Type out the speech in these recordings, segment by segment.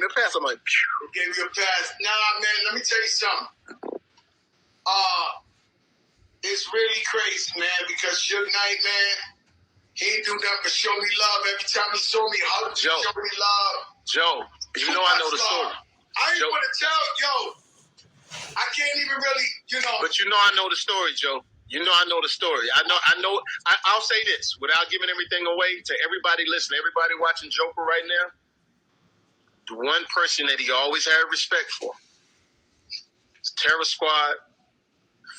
The pass, I'm like, He gave you a pass. Nah, man, let me tell you something. It's really crazy, man, because Suge Knight, man, he ain't do nothing but show me love. Every time he saw me, hugged me, show me love. Joe, you know I know the story. I ain't want to tell, I can't even really, But you know I know the story, Joe. You know I know the story. I'll say this without giving everything away to everybody listening, everybody watching Joker right now. The one person that he always had respect for is Terror Squad,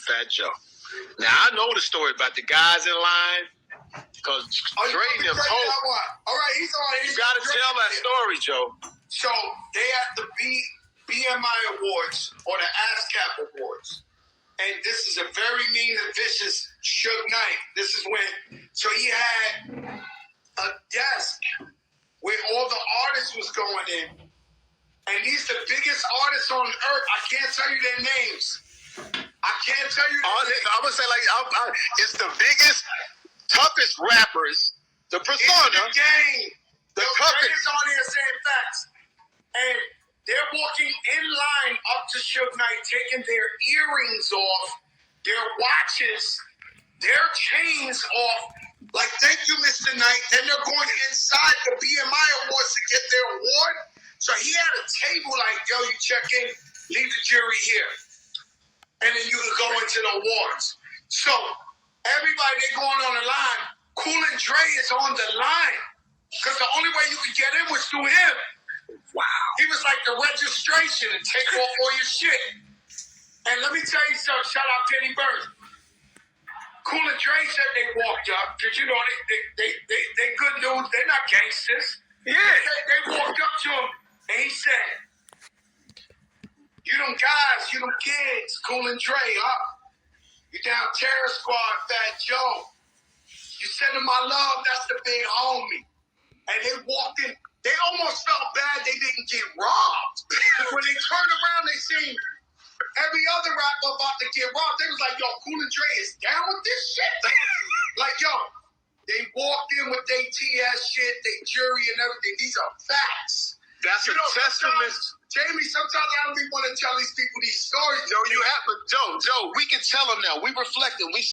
Fat Joe. Now I know the story about the guys in line because Dre and them told. All right, he's on. You got to tell that story, Joe. So they had the BMI Awards or the ASCAP Awards. And this is a very mean and vicious Suge Knight. This is when, so he had a desk where all the artists was going in. And these the biggest artists on earth. I can't tell you their names. I can't tell you their names. I'm going to say, it's the biggest, toughest rappers, the persona. In the game. The toughest. Is on here saying facts. And they're walking in line up to Suge Knight, taking their earrings off, their watches, their chains off. Like, thank you, Mr. Knight. Then they're going inside the BMI Awards to get their award. So he had a table like, yo, you check in, leave the jury here. And then you can go into the awards. So everybody, they're going on the line. Cool and Dre is on the line. Because the only way you could get in was through him. Wow. He was like the registration and take off all your shit. And let me tell you something. Shout out Kenny Burns. Cool and Dre said they walked up because they good dudes. They're not gangsters. Yeah. They walked up to him and he said, "You them guys, you them kids, Cool and Dre, huh? You down Terror Squad, Fat Joe. You sending my love. That's the big homie." And they walked in. They almost felt bad they didn't get robbed. When they turned around, they seen every other rapper about to get robbed. They was like, yo, Cool and Dre is down with this shit? Like, yo, they walked in with their TS shit, their jury and everything. These are facts. That's a testament. Jamie, sometimes I don't even want to tell these people these stories. Joe, you have, but Joe, we can tell them now. We reflecting. We